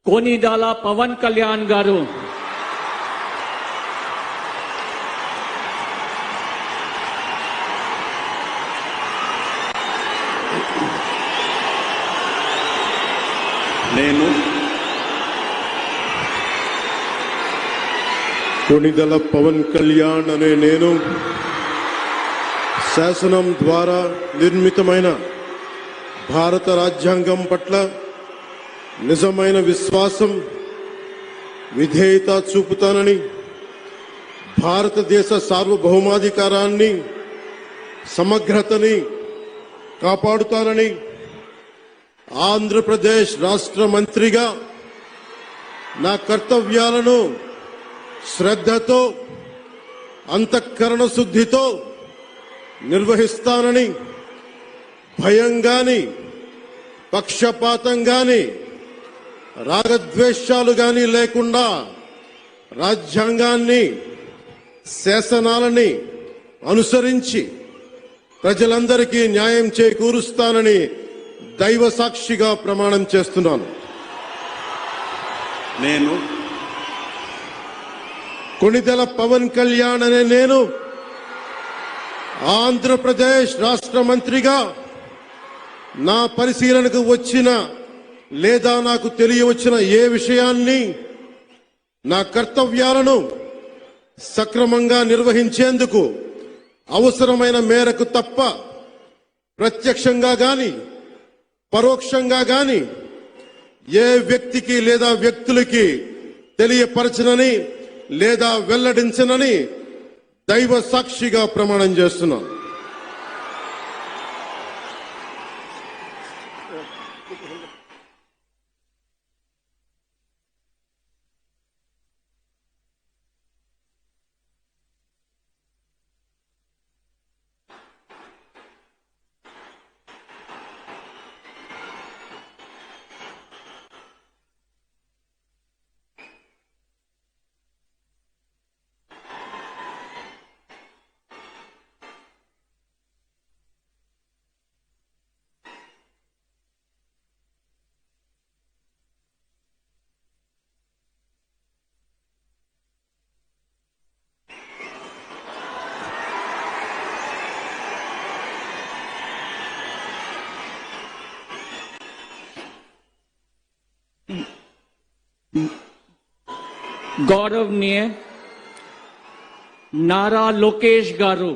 कोनिदाला पवन कल्याण गारू నేను కొనిదల పవన్ కళ్యాణ్ అనే నేను శాసనం ద్వారా నిర్మితమైన భారత రాజ్యాంగం పట్ల నిజమైన విశ్వాసం విధేయత చూపుతానని భారతదేశ సార్వభౌమాధికారాన్ని సమగ్రతని కాపాడుతానని ఆంధ్రప్రదేశ్ రాష్ట్ర మంత్రిగా నా కర్తవ్యాలను శ్రద్ధతో అంతఃకరణ శుద్ధితో నిర్వహిస్తానని భయం గాని పక్షపాతం గాని రాగద్వేషాలు గాని లేకుండా రాజ్యాంగాన్ని శాసనాలని అనుసరించి ప్రజలందరికీ న్యాయం చేకూరుస్తానని దైవ సాక్షిగా ప్రమాణం చేస్తున్నాను. నేను కొనిదెల పవన్ కళ్యాణ్ అనే నేను ఆంధ్రప్రదేశ్ రాష్ట్ర మంత్రిగా నా పరిశీలనకు వచ్చిన లేదా నాకు తెలియవచ్చిన ఏ విషయాన్ని నా కర్తవ్యాలను సక్రమంగా నిర్వహించేందుకు అవసరమైన మేరకు తప్ప ప్రత్యక్షంగా గాని పరోక్షంగా గాని ఏ వ్యక్తికి లేదా వ్యక్తులకి తెలియపరచనని లేదా వెల్లడించనని దైవ సాక్షిగా ప్రమాణం చేస్తున్నాను. गौरवनीय नारा लोकेश गारू